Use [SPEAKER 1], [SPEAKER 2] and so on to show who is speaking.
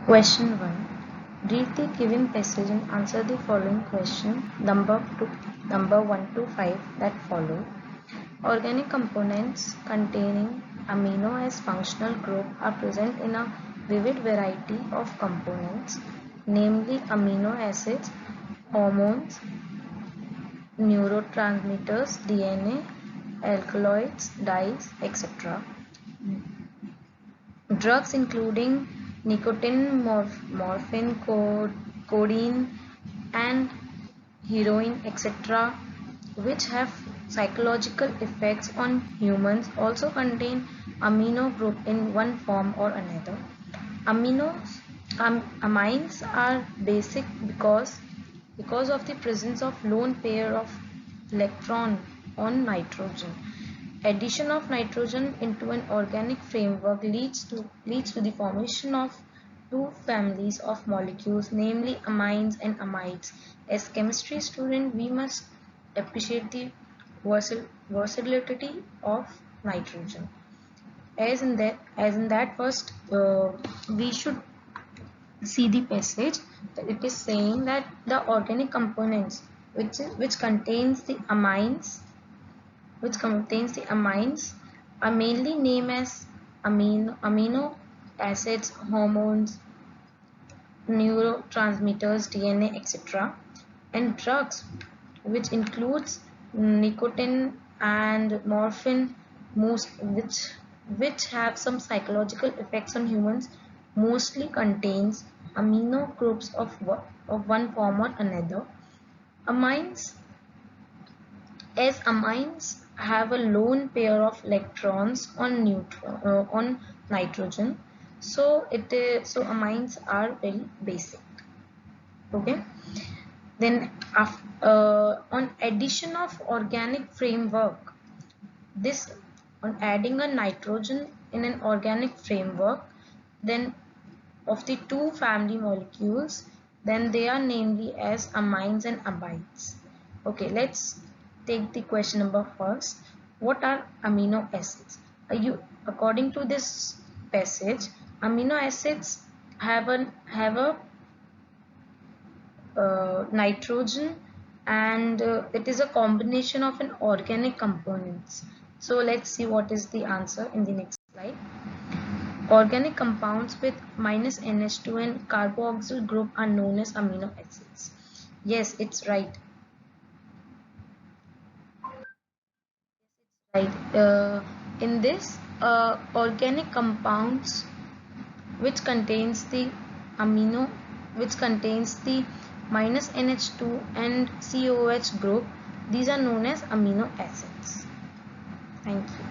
[SPEAKER 1] Question 1. Read the given passage and answer the following question number 1 to 5 that follow. Organic components containing amino as functional group are present in a vivid variety of components, namely amino acids, hormones, neurotransmitters, DNA, alkaloids, dyes, etc. Drugs including nicotine, morphine, codeine, and heroin, etc., which have psychological effects on humans, also contain amino group in one form or another. Amines are basic because of the presence of lone pair of electron on nitrogen. Addition of nitrogen into an organic framework leads to the formation of two families of molecules, namely amines and amides. As chemistry student, we must appreciate the versatility of nitrogen. As in that first, we should see the passage. It is saying that the organic components which contains the amines are mainly named as amino acids, hormones, neurotransmitters, DNA, etc. And drugs, which includes nicotine and morphine, which have some psychological effects on humans, mostly contains amino groups of one form or another. Amines have a lone pair of electrons on nitrogen, so amines are very basic. Okay, then on addition of organic framework, this on adding a nitrogen in an organic framework, then of the two family molecules, then they are namely as amines and amides. Okay, let's take the question number first. What are amino acids? According to this passage, amino acids have a nitrogen, and it is a combination of an organic components. So let's see what is the answer in the next slide. Organic compounds with minus NH2 and carboxyl group are known as amino acids. Yes, it's right. In this, organic compounds which contains the minus NH2 and COH group, these are known as amino acids. Thank you.